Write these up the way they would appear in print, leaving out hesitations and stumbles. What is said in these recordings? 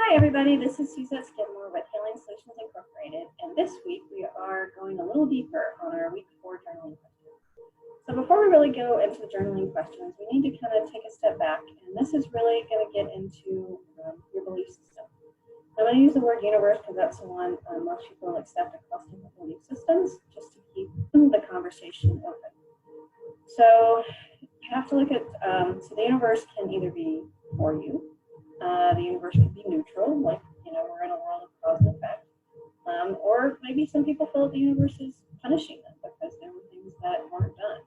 Hi everybody, this is Suzette with Healing Solutions Incorporated, and this week we are going a little deeper on our week 4 journaling questions. So before we really go into the journaling questions, we need to kind of take a step back, and this is really going to get into your belief system. I'm going to use the word universe because that's the one most people accept across different belief systems, just to keep the conversation open. So you have to look at, so the universe can either be for you, the universe could be neutral, like, we're in a world of cause and effect. Or maybe some people feel that the universe is punishing them because there were things that weren't done.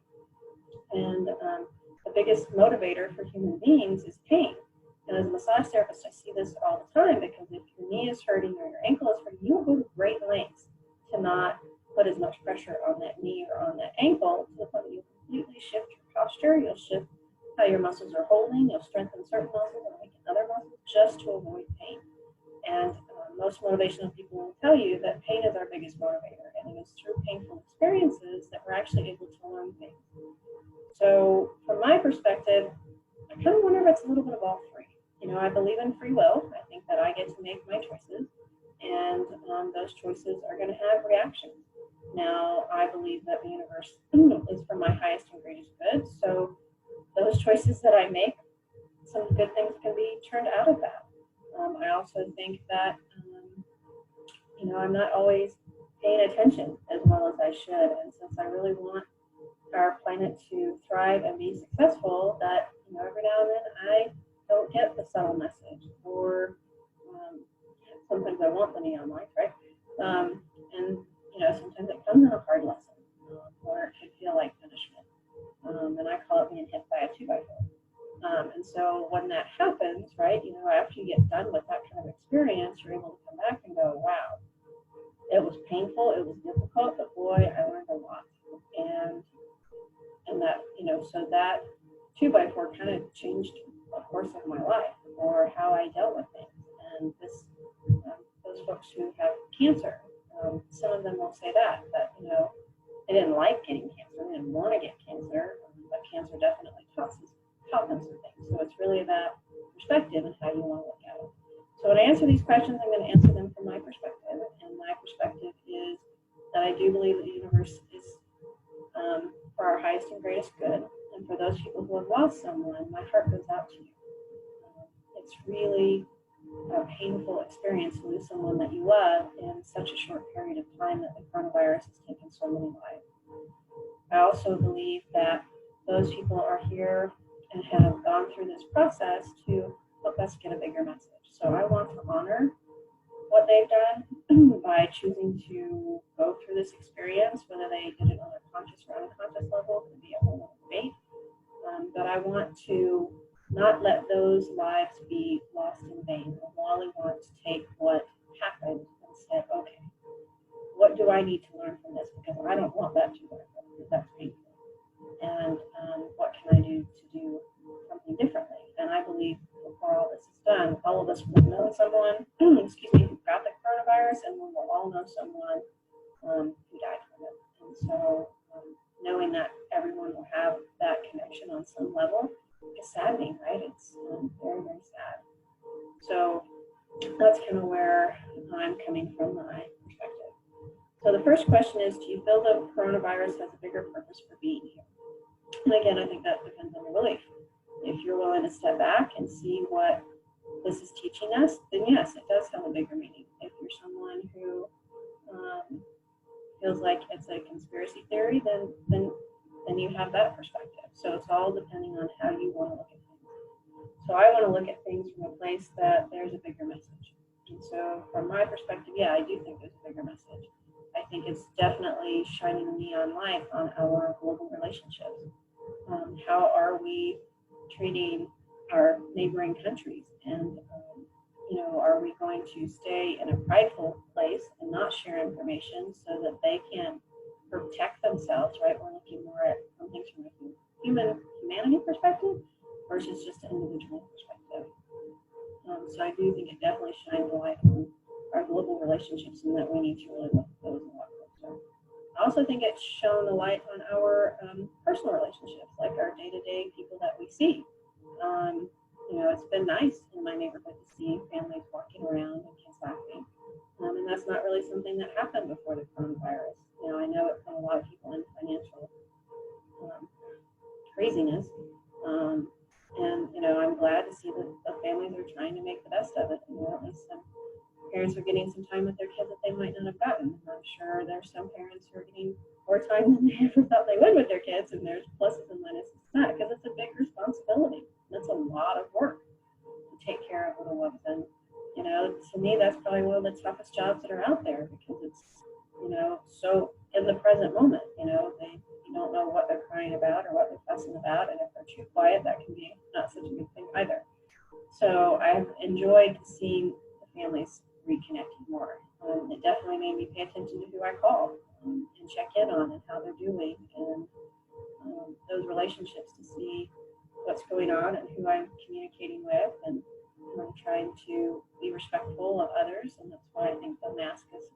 And the biggest motivator for human beings is pain. And as a massage therapist, I see this all the time because if your knee is hurting or your ankle is hurting, you will go to great lengths to not put as much pressure on that knee or on that ankle to the point that you completely shift your posture, you'll shift how your muscles are holding, you'll strengthen certain muscles and weaken other muscles just to avoid pain. And most motivational people will tell you that pain is our biggest motivator, and it is through painful experiences that we're actually able to learn things. So from my perspective, I kind of wonder if it's a little bit of all three. I believe in free will. I think that I get to make my choices, and those choices are going to have reactions. Now, I believe that the universe is for my highest and greatest good, so those choices that I make, some good things can be turned out of that. I also think that, I'm not always paying attention as well as I should. And since I really want our planet to thrive and be successful, that, every now and then I don't get the subtle message. Or sometimes I want the neon lights, right? And, sometimes it comes in a hard lesson, or it could feel like punishment. And I call it being hit by a 2x4. And so when that happens, right, after you get done with that kind of experience, you're able to come back and go, wow, it was painful, it was difficult, but boy, I learned a lot. And that, so that 2x4 kind of changed the course of my life or how I dealt with things. And this, those folks who have cancer, some of them will say that, they didn't like getting cancer, they didn't want to get cancer, but cancer definitely taught them some things. So it's really about perspective and how you want to look at it. So when I answer these questions, I'm going to answer them from my perspective. And my perspective is that I do believe that the universe is for our highest and greatest good. And for those people who have lost someone, my heart goes out to you. It's really a painful experience to lose someone that you love in such a short period of time that the coronavirus has taken so many lives. I also believe that those people are here and have gone through this process to help us get a bigger message. So I want to honor what they've done by choosing to go through this experience, whether they did it on a conscious or unconscious level, could be a whole other debate. But I want to not let those lives be lost in vain. I really want to take what happened and say, okay, what do I need to learn from this? Because I don't want that to learn from, because that's painful. And what can I do to do something differently? And I believe before all this is done, all of us will know someone, who got the coronavirus, and we will all know someone who died from it. And so knowing that everyone will have that connection on some level is saddening, right? It's very, very sad. So that's kind of where I'm coming from, my perspective. So the first question is, do you feel the coronavirus has a bigger purpose for being here? And again, I think that depends on your belief. If you're willing to step back and see what this is teaching us, then yes, it does have a bigger meaning. If you're someone who feels like it's a conspiracy theory, then you have that perspective. So it's all depending on how you want to look at things. So I want to look at things from a place that there's a bigger message. And so from my perspective, yeah, I do think there's a bigger message. I think it's definitely shining a neon light on our global relationships. How are we treating our neighboring countries? And, are we going to stay in a prideful place and not share information so that they can protect themselves, right? We're looking more at things from a humanity perspective versus just an individual perspective. So I do think it definitely shines a light on our global relationships, and that we need to really look at those a lot closer. I also think it's shown a light on our personal relationships, like our day-to-day people that we see. It's been nice in my neighborhood to see families walking around not really something that happened before the coronavirus. I know it put a lot of people in financial craziness. And I'm glad to see that the families are trying to make the best of it. At least some parents are getting some time with their kids that they might not have gotten. I'm sure there's some parents who are getting more time than they ever thought they would with their kids, and there's pluses and minuses to that, because it's a big responsibility. That's a lot of work to take care of little ones. And to me, that's probably one of the toughest jobs that are out there, because it's so in the present moment. You don't know what they're crying about or what they're fussing about, and if they're too quiet, that can be not such a good thing either. So I've enjoyed seeing the families reconnecting more. It definitely made me pay attention to who I call and check in on and how they're doing, and those relationships, to see what's going on and who I'm communicating with, and I'm trying to be respectful of others. And that's why I think the mask is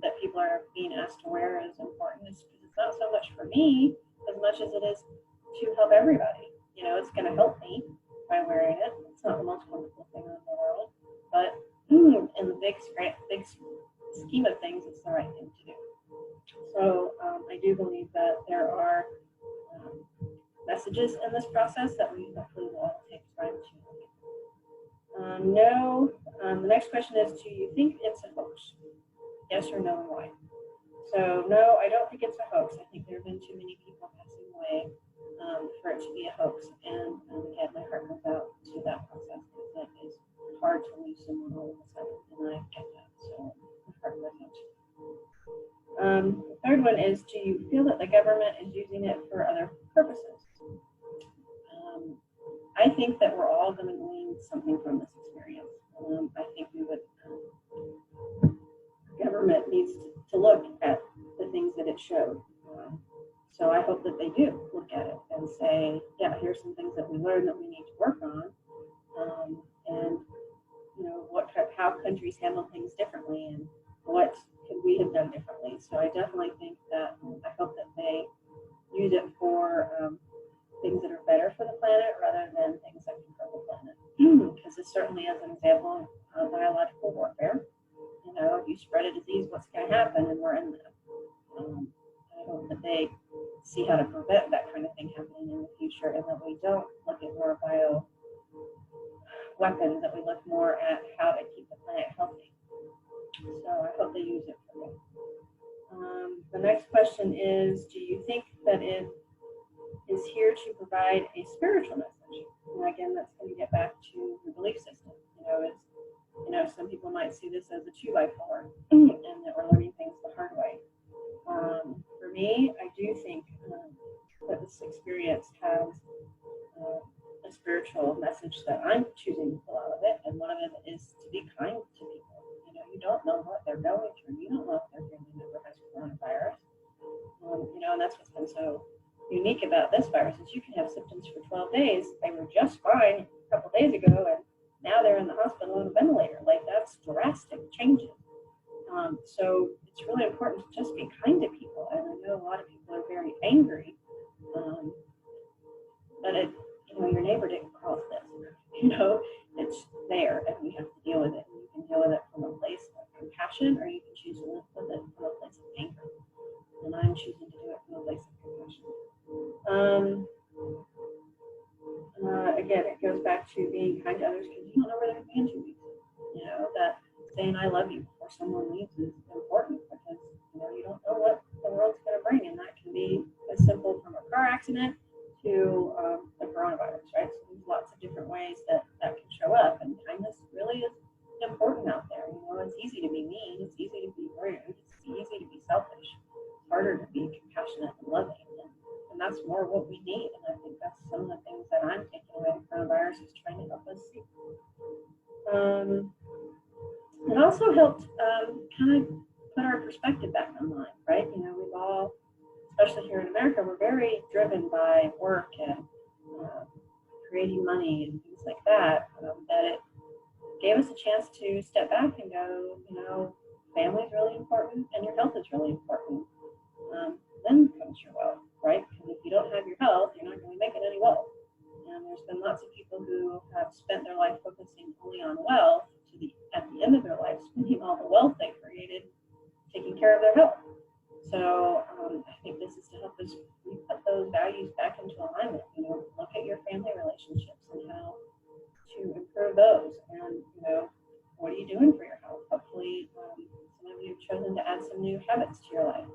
that people are being asked to wear is important, is because it's not so much for me as much as it is to help everybody. It's going to help me by wearing it. It's not the most comfortable thing in the world, but in the big scheme of things, it's the right thing to do. So I do believe that there are messages in this process that we hopefully will all take time to look at. No. The next question is, do you think it's a hoax? Yes or no, and why? So no, I don't think it's a hoax. I think there have been too many people passing away for it to be a hoax. And again, my heart goes out to that process, because it is hard to lose someone all of a sudden, and I get that. So my heart goes out to that. The third one is, do you feel that the government is using it for other purposes? I think that we're all going to glean something from this experience. I think government needs to look at the things that it showed. So I hope that they do look at it and say, yeah, here's some things that we learned that we need to work on, and how countries handle things differently, and what could we have done differently. So I definitely think that I hope that they use it for things that are better for the planet rather than things that can hurt the planet. Because this certainly is an example of biological warfare. If you spread a disease, what's going to happen? And we're in that. I hope that they see how to prevent that kind of thing happening in the future, and that we don't look at more bio weapons, that we look more at how to keep the planet healthy. So I hope they use it for that. The next question is, do you think that it is here to provide a spiritual message? And again, that's going to get back to your belief system. Some people might see this as a 2x4, and that we're learning things the hard way. For me, I do think that this experience has a spiritual message that I'm choosing to pull out of it, and one of them is to be kind to people. You don't know what they're going through. You don't know if their family member has coronavirus. And that's what's been so unique about this virus, is you can have symptoms for 12 days. They were just fine a couple days ago, and now they're in the hospital on a ventilator. That's drastic changes. So it's really important to just be kind to people. And I know a lot of people are very angry, but your neighbor didn't cause this. It's there, and we have to deal with it. And you can deal with it from a place of compassion, or you can choose to live with it from a place of anger. And I'm choosing to do it from a place of compassion. Again, it goes back to being kind to others, because you don't know where they're going to be in 2 weeks. That saying I love you before someone leaves is important, because you don't know what the world's going to bring, and that can be as simple from a car accident to the coronavirus, right? So there's lots of different ways that can show up, and kindness really is important out there. It's easy to be mean, it's easy to be rude, it's easy to be selfish. It's harder to be compassionate and loving, and that's more what we need. And I think that's some of the things that I'm taking away from coronavirus, is trying to help us see. It also helped kind of put our perspective back online, right? We've all, especially here in America, we're very driven by work and creating money and things like that, that it gave us a chance to step back and go, family is really important, and your health is really important. Then comes your wealth, right? Because if you don't have your health, you're not going to be making any wealth. And there's been lots of people who have spent their life focusing only on wealth, at the end of their life, spending all the wealth they created lows. And, what are you doing for your health? Hopefully, some of you have chosen to add some new habits to your life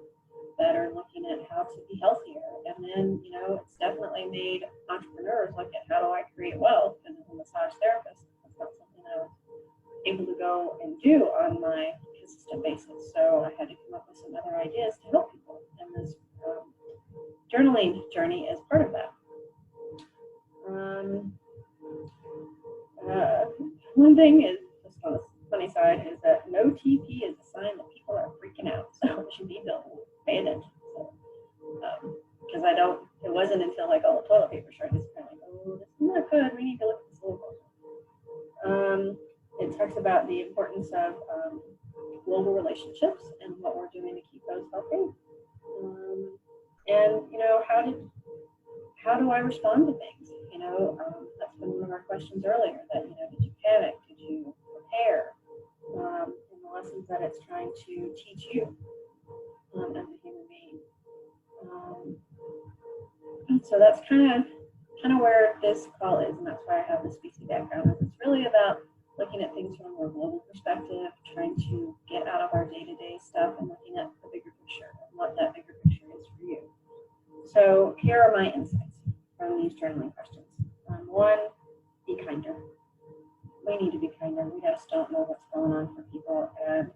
that are looking at how to be healthier. And then, it's definitely made entrepreneurs look at how do I create wealth. And as a massage therapist, that's not something I was able to go and do on my consistent basis. So I had to come up with some other ideas to help people. And this journaling journey is part of that. One thing is, just on the funny side, is that no TP is a sign that people are freaking out. So it should be built. Pay attention. So, because it wasn't until I got all the toilet paper shortage, kind of like, oh, this is not good. We need to look at this a little closer. It talks about the importance of global relationships and what we're doing to keep those healthy. And how do I respond to things? That's been one of our questions earlier. That did you panic? Did you prepare? And the lessons that it's trying to teach you as a human being. So that's kind of where this call is, and that's why I have the species background. It's really about looking at things from a more global perspective, trying to get out of our day-to-day stuff and looking at the bigger picture and what that bigger picture is for you. So here are my insights from these journaling questions. One, be kinder. We need to be kinder. We just don't know what's going on for people, and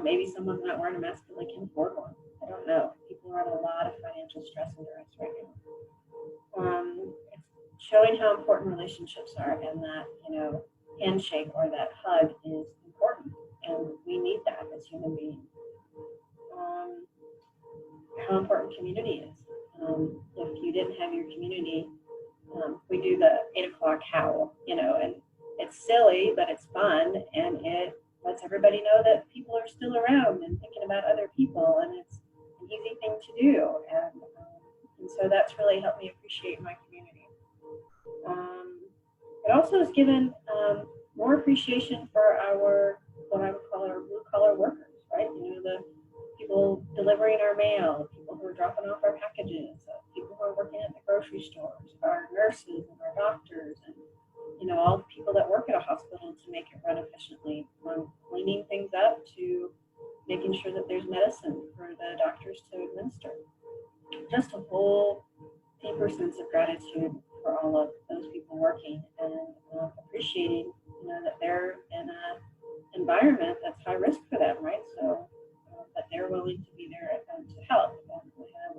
maybe someone's not wearing a mask because they can afford one. I don't know. People are under a lot of financial stress and duress right now. It's showing how important relationships are, and that handshake or that hug is important, and we need that as human beings. How important community is. If you didn't have your community, we do the 8 o'clock howl, and it's silly, but it's fun, and it lets everybody know that people are still around and thinking about other people, and it's an easy thing to do, and so that's really helped me appreciate my community. It also has given more appreciation for what I would call our blue-collar workers, right? The people delivering our mail, people who are dropping off our packages, people who are working at the grocery stores, our nurses and our doctors, and all the people that work at a hospital to make it run efficiently, from cleaning things up to making sure that there's medicine for the doctors to administer. Just a whole deeper sense of gratitude for all of those people working, and appreciating that they're in an environment that's high risk for them, right? So that they're willing to be there to help, and we have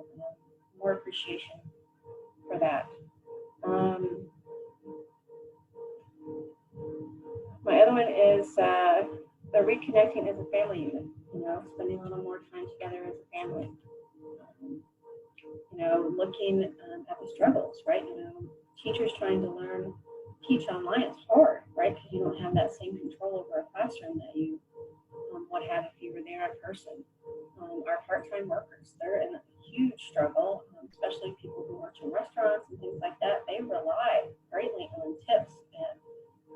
more appreciation for that. My other one is the reconnecting as a family unit, spending a little more time together as a family. Looking at the struggles, right? Teachers trying to teach online is hard, right? Because you don't have that same control over a classroom that you would have if you were there in person. Our part-time workers, they're in a huge struggle, especially people who work in restaurants and things like that. They rely greatly on tips and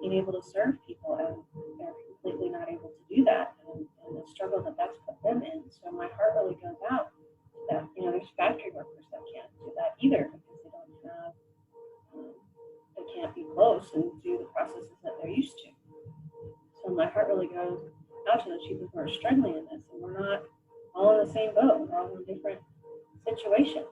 being able to serve people, and they're completely not able to do that, and the struggle that's put them in. So my heart really goes out to that. There's factory workers that can't do that either, because they don't have, they can't be close and do the processes that they're used to. So my heart really goes out to those people who are struggling in this, and we're not all in the same boat. We're all in different situations.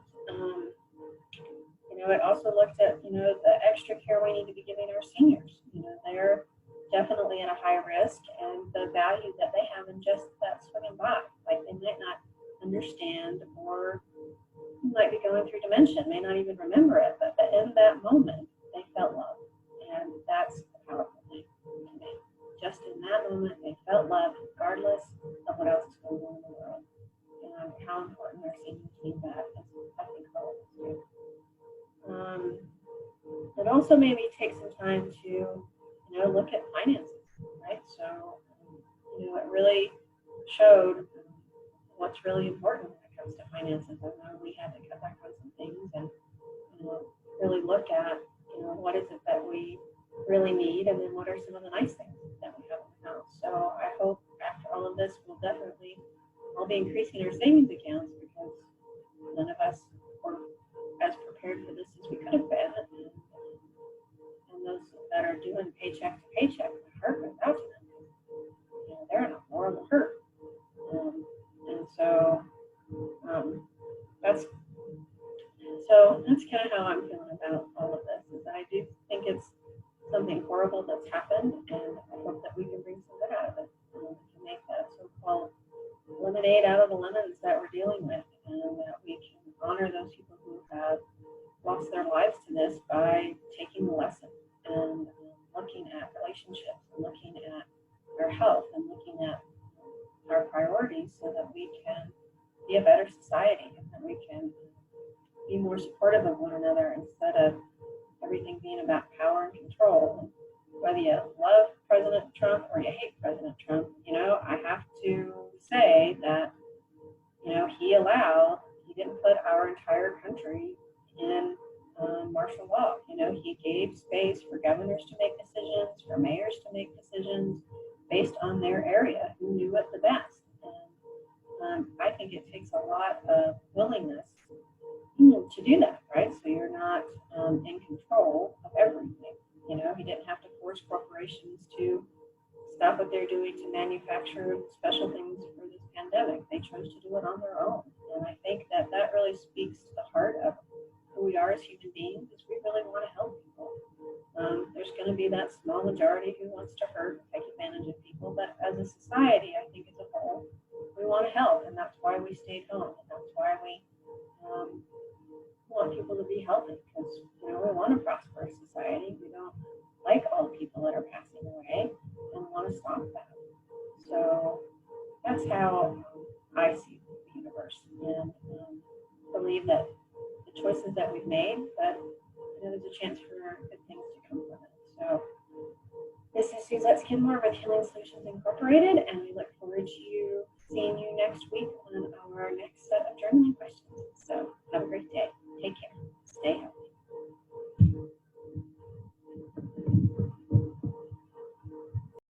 It also looked at, the extra care we need to be giving our seniors. They're definitely at a high risk, and the value that they have in just that swinging by. Like, they might not understand, or might be going through dementia, may not even remember it, but in that moment, they felt love. And that's the powerful thing to me. Just in that moment, they felt love, regardless of what else is going on in the world. And how important our seniors need that is, I think, all of us do. It also made me take some time to, look at finances, right? So, it really showed what's really important when it comes to finances. I know we had to cut back on some things and, really look at, what is it that we really need, and then what are some of the nice things that we have in the house. So I hope after all of this, we'll definitely all be increasing our savings accounts, because none of us were as prepared for this as we could have been, and those that are doing paycheck to paycheck, the heart goes out to them. You know, they're in a horrible hurt. And so that's kind of how I'm feeling about all of this. Is that I do think it's something horrible that's happened, and I hope that we can bring some good out of it. We can make that so-called lemonade out of the lemons that we're dealing with, and that we can honor those people who have lost their lives to this by taking the lesson and looking at relationships and looking at our health and looking at our priorities so that we can be a better society and that we can be more supportive of one another instead of everything being about power and control. And whether you love President Trump or you hate President Trump, you know, I have to say that, you know, he didn't put our entire country in martial law. You know, he gave space for governors to make decisions, for mayors to make decisions based on their area, who knew it the best. And I think it takes a lot of willingness to do that, right? So you're not in control of everything. You know, he didn't have to force corporations to stop what they're doing to manufacture special things for this pandemic. They chose to do it on their own. And I think that that really speaks to the heart of who we are as human beings, is we really want to help people. There's going to be that small majority who wants to hurt and take advantage of people, but as a society, I think as a whole, we want to help, and that's why we stayed home, and that's why we want people to be healthy, because, you know, we want a prosperous society. We don't like all the people that are passing away and want to stop that. So that's how I see the universe, and believe that the choices that we've made, that, you know, there's a chance for good things to come from it. So this is Suzette Skidmore with Healing Solutions Incorporated, and we look forward to seeing you next week on our next set of journaling questions. So